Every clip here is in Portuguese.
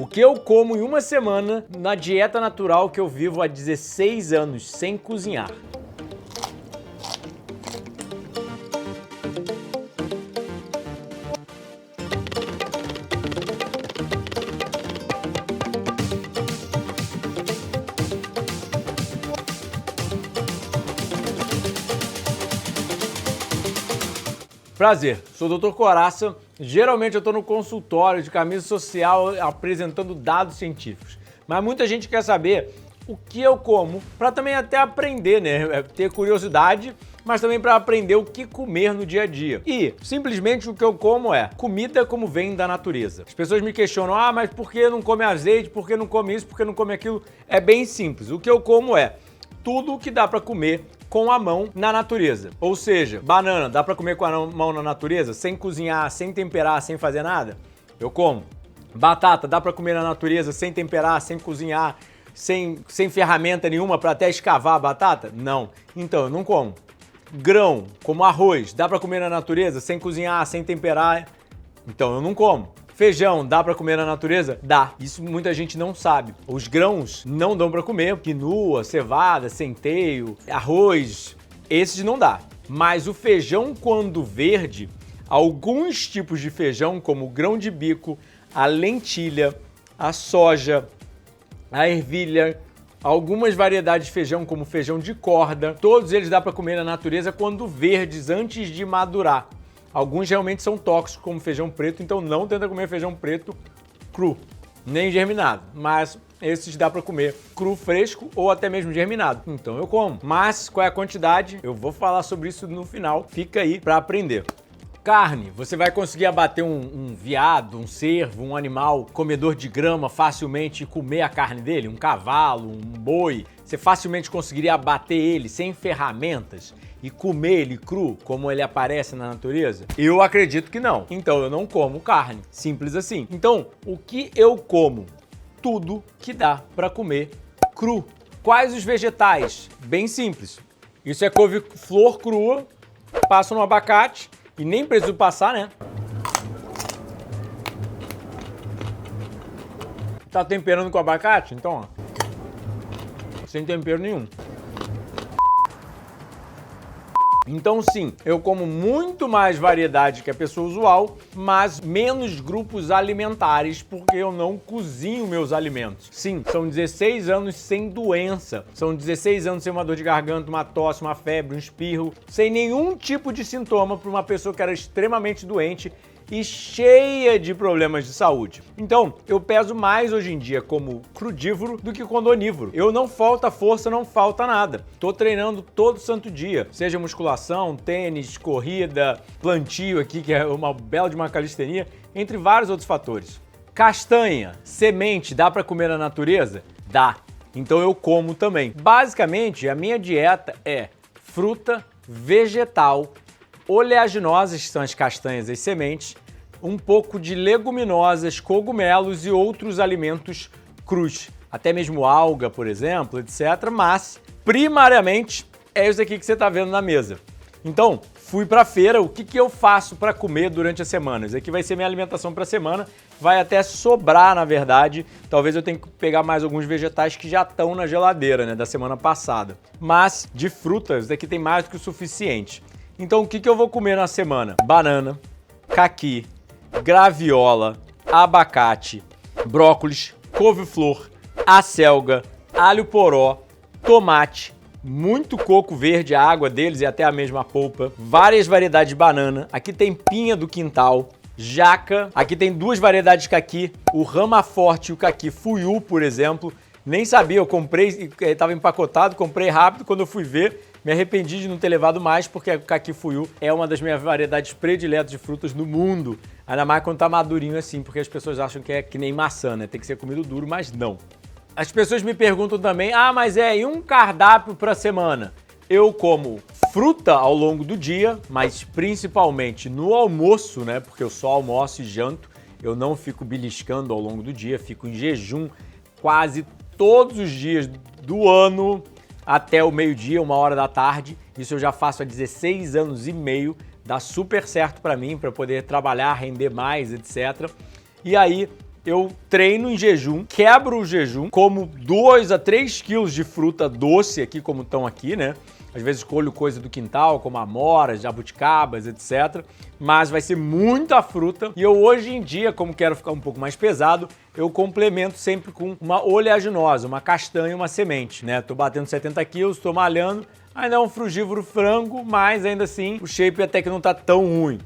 O que eu como em uma semana na dieta natural que eu vivo há 16 anos sem cozinhar. Prazer, sou o Dr. Coraça. Geralmente eu estou no consultório de camisa social apresentando dados científicos. Mas muita gente quer saber o que eu como para também até aprender, né? Ter curiosidade, mas também para aprender o que comer no dia a dia. E simplesmente o que eu como é comida como vem da natureza. As pessoas me questionam, mas por que não come azeite? Por que não come isso? Por que não come aquilo? É bem simples. O que eu como é tudo o que dá para comer com a mão na natureza. Ou seja, banana, dá pra comer com a mão na natureza, sem cozinhar, sem temperar, sem fazer nada? Eu como. Batata, dá pra comer na natureza, sem temperar, sem cozinhar, sem ferramenta nenhuma pra até escavar a batata? Não. Então, eu não como. Grão, como arroz, dá pra comer na natureza, sem cozinhar, sem temperar? Então, eu não como. Feijão, dá pra comer na natureza? Dá. Isso muita gente não sabe. Os grãos não dão pra comer. Quinoa, cevada, centeio, arroz, esses não dá. Mas o feijão, quando verde, alguns tipos de feijão, como o grão de bico, a lentilha, a soja, a ervilha, algumas variedades de feijão, como feijão de corda, todos eles dá pra comer na natureza quando verdes, antes de madurar. Alguns realmente são tóxicos, como feijão preto, então não tenta comer feijão preto cru, nem germinado. Mas esses dá pra comer cru, fresco ou até mesmo germinado. Então eu como. Mas qual é a quantidade? Eu vou falar sobre isso no final. Fica aí pra aprender. Carne, você vai conseguir abater um veado, um cervo, um animal comedor de grama facilmente e comer a carne dele? Um cavalo, um boi? Você facilmente conseguiria abater ele sem ferramentas e comer ele cru, como ele aparece na natureza? Eu acredito que não. Então eu não como carne. Simples assim. Então, o que eu como? Tudo que dá pra comer cru. Quais os vegetais? Bem simples. Isso é couve-flor crua, passo no abacate e nem preciso passar, né? Tá temperando com abacate? Então, ó, sem tempero nenhum. Então sim, eu como muito mais variedade que a pessoa usual, mas menos grupos alimentares, porque eu não cozinho meus alimentos. Sim, são 16 anos sem doença, são 16 anos sem uma dor de garganta, uma tosse, uma febre, um espirro, sem nenhum tipo de sintoma para uma pessoa que era extremamente doente e cheia de problemas de saúde. Então, eu peso mais hoje em dia como crudívoro do que quando onívoro. Eu não falta força, não falta nada. Tô treinando todo santo dia, seja musculação, tênis, corrida, plantio aqui, que é uma bela de uma calistenia, entre vários outros fatores. Castanha, semente, dá para comer na natureza? Dá. Então eu como também. Basicamente, a minha dieta é fruta, vegetal, oleaginosas, que são as castanhas e as sementes, um pouco de leguminosas, cogumelos e outros alimentos crus. Até mesmo alga, por exemplo, etc. Mas, primariamente, é isso aqui que você está vendo na mesa. Então, fui para a feira, o que eu faço para comer durante a semana? Isso aqui vai ser minha alimentação para a semana, vai até sobrar, na verdade. Talvez eu tenha que pegar mais alguns vegetais que já estão na geladeira, né, da semana passada. Mas, de frutas, isso aqui tem mais do que o suficiente. Então, o que eu vou comer na semana? Banana, caqui, graviola, abacate, brócolis, couve-flor, acelga, alho poró, tomate, muito coco verde, a água deles e até a mesma polpa, várias variedades de banana, aqui tem pinha do quintal, jaca, aqui tem duas variedades de caqui, o rama forte e o caqui fuiu, por exemplo, nem sabia, eu comprei, estava empacotado, comprei rápido, quando eu fui ver, me arrependi de não ter levado mais, porque o caqui fuiu é uma das minhas variedades prediletas de frutas no mundo. Ainda mais quando tá madurinho assim, porque as pessoas acham que é que nem maçã, né? Tem que ser comido duro, mas não. As pessoas me perguntam também, mas e um cardápio pra semana? Eu como fruta ao longo do dia, mas principalmente no almoço, né? Porque eu só almoço e janto. Eu não fico beliscando ao longo do dia, fico em jejum quase todos os dias do ano, até o meio-dia, 1h da tarde. Isso eu já faço há 16 anos e meio. Dá super certo para mim, para poder trabalhar, render mais, etc. E aí, eu treino em jejum, quebro o jejum, como 2 a 3 quilos de fruta doce aqui, como estão aqui, né? Às vezes escolho coisa do quintal, como amoras, jabuticabas, etc. Mas vai ser muita fruta. E eu hoje em dia, como quero ficar um pouco mais pesado, eu complemento sempre com uma oleaginosa, uma castanha e uma semente, né? Tô batendo 70 quilos, tô malhando. Ainda é um frugívoro frango, mas ainda assim o shape até que não tá tão ruim.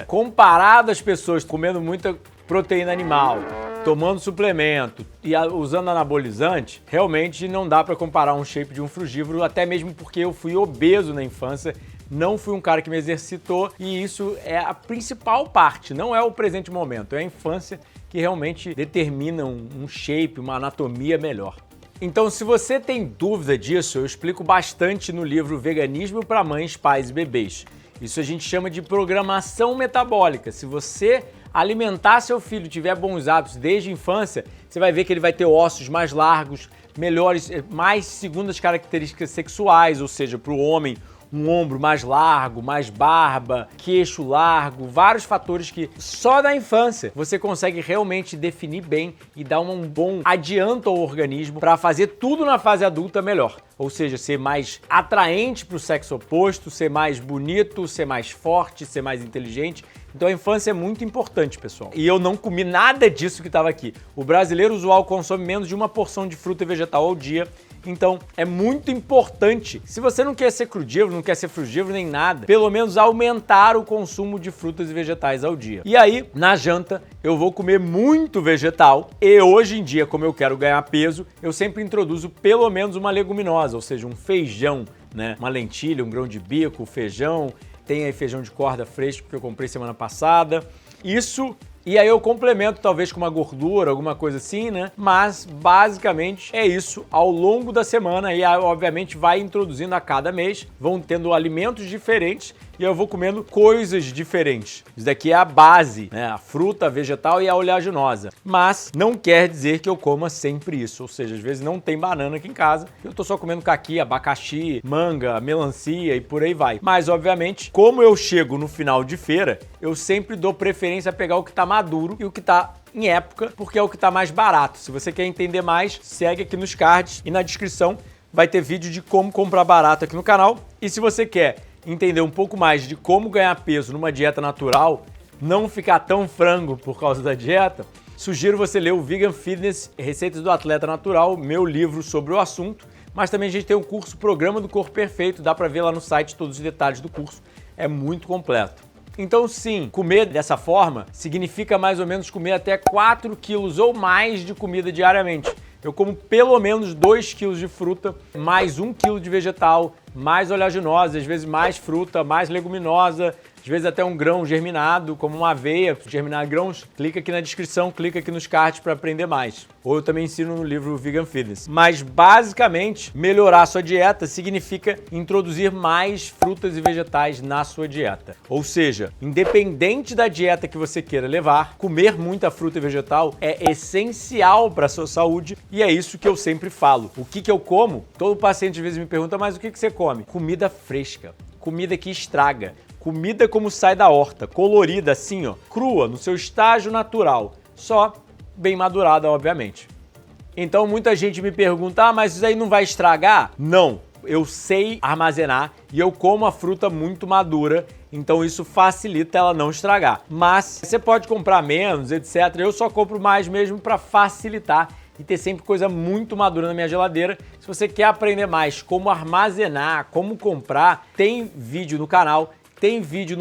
Comparado às pessoas comendo muita proteína animal, tomando suplemento e usando anabolizante, realmente não dá para comparar um shape de um frugívoro, até mesmo porque eu fui obeso na infância, não fui um cara que me exercitou e isso é a principal parte, não é o presente momento, é a infância que realmente determina um shape, uma anatomia melhor. Então, se você tem dúvida disso, eu explico bastante no livro Veganismo para Mães, Pais e Bebês. Isso a gente chama de programação metabólica. Se você alimentar seu filho, tiver bons hábitos desde a infância, você vai ver que ele vai ter ossos mais largos, melhores, mais segundo as características sexuais, ou seja, para o homem, um ombro mais largo, mais barba, queixo largo, vários fatores que só na infância você consegue realmente definir bem e dar um bom adianto ao organismo para fazer tudo na fase adulta melhor. Ou seja, ser mais atraente para o sexo oposto, ser mais bonito, ser mais forte, ser mais inteligente. Então a infância é muito importante, pessoal. E eu não comi nada disso que estava aqui. O brasileiro usual consome menos de uma porção de fruta e vegetal ao dia. Então, é muito importante, se você não quer ser crudívoro, não quer ser frugívoro nem nada, pelo menos aumentar o consumo de frutas e vegetais ao dia. E aí, na janta, eu vou comer muito vegetal e hoje em dia, como eu quero ganhar peso, eu sempre introduzo pelo menos uma leguminosa, ou seja, um feijão, né? Uma lentilha, um grão de bico, feijão, tem aí feijão de corda fresco que eu comprei semana passada. Isso. E aí eu complemento talvez com uma gordura, alguma coisa assim, né? Mas basicamente é isso ao longo da semana e obviamente vai introduzindo a cada mês, vão tendo alimentos diferentes e eu vou comendo coisas diferentes. Isso daqui é a base, né? A fruta, a vegetal e a oleaginosa. Mas não quer dizer que eu coma sempre isso, ou seja, às vezes não tem banana aqui em casa, eu tô só comendo caqui, abacaxi, manga, melancia e por aí vai. Mas obviamente, como eu chego no final de feira, eu sempre dou preferência a pegar o que tá maduro e o que tá em época, porque é o que tá mais barato. Se você quer entender mais, segue aqui nos cards e na descrição vai ter vídeo de como comprar barato aqui no canal. E se você quer entender um pouco mais de como ganhar peso numa dieta natural, não ficar tão frango por causa da dieta, sugiro você ler o Vegan Fitness, Receitas do Atleta Natural, meu livro sobre o assunto, mas também a gente tem um curso Programa do Corpo Perfeito, dá pra ver lá no site todos os detalhes do curso, é muito completo. Então sim, comer dessa forma significa mais ou menos comer até 4 quilos ou mais de comida diariamente. Eu como pelo menos 2 quilos de fruta, mais 1 quilo de vegetal, mais oleaginosa, às vezes mais fruta, mais leguminosa, às vezes até um grão germinado, como uma aveia, germinar grãos. Clica aqui na descrição, clica aqui nos cards para aprender mais. Ou eu também ensino no livro Vegan Fitness. Mas basicamente, melhorar a sua dieta significa introduzir mais frutas e vegetais na sua dieta. Ou seja, independente da dieta que você queira levar, comer muita fruta e vegetal é essencial para a sua saúde e é isso que eu sempre falo. O que eu como? Todo paciente às vezes me pergunta, mas o que você come? Comida fresca, comida que estraga. Comida como sai da horta, colorida assim, ó, crua, no seu estágio natural, só bem madurada, obviamente. Então muita gente me pergunta, mas isso aí não vai estragar? Não, eu sei armazenar e eu como a fruta muito madura, então isso facilita ela não estragar. Mas você pode comprar menos, etc. Eu só compro mais mesmo para facilitar e ter sempre coisa muito madura na minha geladeira. Se você quer aprender mais como armazenar, como comprar, tem vídeo no canal. Tem vídeo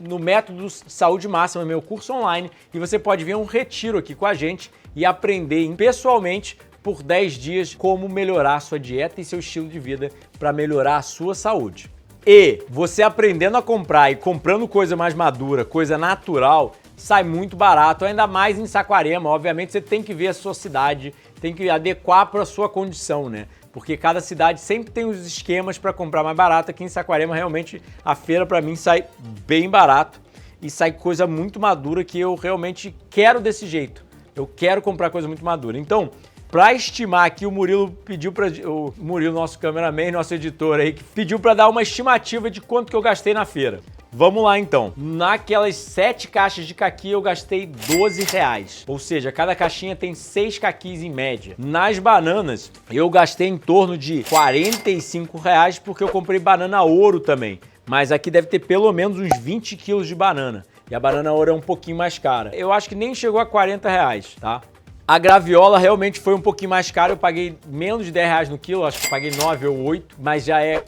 no Método Saúde Máxima, meu curso online, e você pode vir a um retiro aqui com a gente e aprender pessoalmente por 10 dias como melhorar a sua dieta e seu estilo de vida para melhorar a sua saúde. E você aprendendo a comprar e comprando coisa mais madura, coisa natural, sai muito barato, ainda mais em Saquarema. Obviamente você tem que ver a sua cidade, tem que adequar para a sua condição, né? Porque cada cidade sempre tem os esquemas para comprar mais barato. Aqui em Saquarema, realmente, a feira para mim sai bem barato e sai coisa muito madura que eu realmente quero desse jeito. Eu quero comprar coisa muito madura. Então, para estimar aqui, o Murilo pediu para o Murilo, nosso cameraman, nosso editor aí, que pediu para dar uma estimativa de quanto que eu gastei na feira. Vamos lá então. Naquelas 7 caixas de caqui eu gastei R$12. Ou seja, cada caixinha tem 6 caquis em média. Nas bananas eu gastei em torno de R$45 porque eu comprei banana ouro também. Mas aqui deve ter pelo menos uns 20 quilos de banana. E a banana ouro é um pouquinho mais cara. Eu acho que nem chegou a R$40, tá? A graviola realmente foi um pouquinho mais cara. Eu paguei menos de R$10 no quilo. Acho que paguei 9 ou 8. Mas já é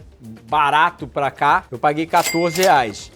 barato pra cá. Eu paguei R$14.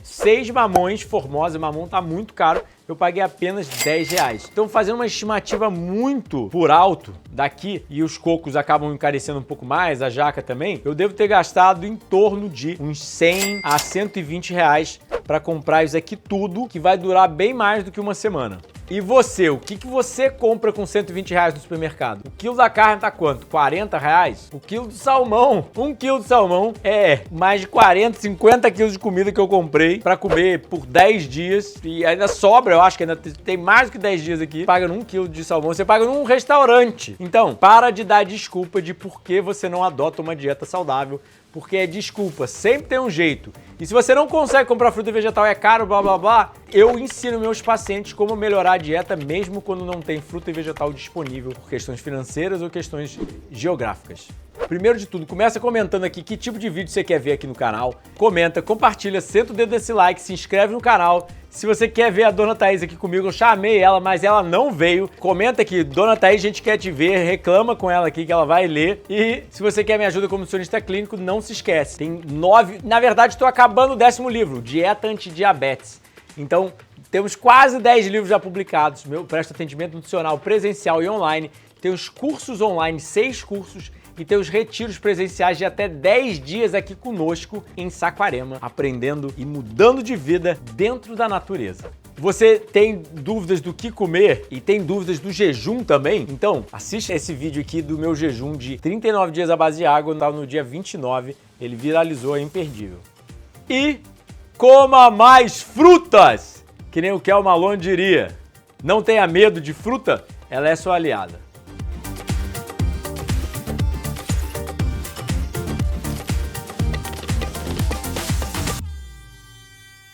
6 mamões, Formosa mamão tá muito caro. Eu paguei apenas R$10. Então, fazendo uma estimativa muito por alto daqui, e os cocos acabam encarecendo um pouco mais, a jaca também, eu devo ter gastado em torno de uns 100 a 120 reais para comprar isso aqui tudo, que vai durar bem mais do que uma semana. E você, o que você compra com 120 reais no supermercado? O quilo da carne tá quanto? 40 reais? O quilo de salmão, 1 quilo de salmão é mais de 40, 50 quilos de comida que eu comprei para comer por 10 dias e ainda sobra, eu acho que ainda tem mais do que 10 dias aqui, paga 1 quilo de salmão, você paga num restaurante. Então, para de dar desculpa de por que você não adota uma dieta saudável, porque é desculpa, sempre tem um jeito. E se você não consegue comprar fruta e vegetal, é caro, blá blá blá, eu ensino meus pacientes como melhorar a dieta mesmo quando não tem fruta e vegetal disponível por questões financeiras ou questões geográficas. Primeiro de tudo, começa comentando aqui que tipo de vídeo você quer ver aqui no canal. Comenta, compartilha, senta o dedo nesse like, se inscreve no canal. Se você quer ver a Dona Thaís aqui comigo, eu chamei ela, mas ela não veio. Comenta aqui, Dona Thaís, a gente quer te ver, reclama com ela aqui que ela vai ler. E se você quer me ajuda como nutricionista clínico, não se esquece. Tem 9... Na verdade, estou acabando o 10º livro, Dieta Antidiabetes. Então, temos quase 10 livros já publicados. Meu presto atendimento nutricional presencial e online. Tem os cursos online, 6 cursos. E tem os retiros presenciais de até 10 dias aqui conosco em Saquarema, aprendendo e mudando de vida dentro da natureza. Você tem dúvidas do que comer e tem dúvidas do jejum também? Então, assiste esse vídeo aqui do meu jejum de 39 dias à base de água, no dia 29, ele viralizou, é imperdível. E coma mais frutas! Que nem o Kel Malone diria. Não tenha medo de fruta, ela é sua aliada.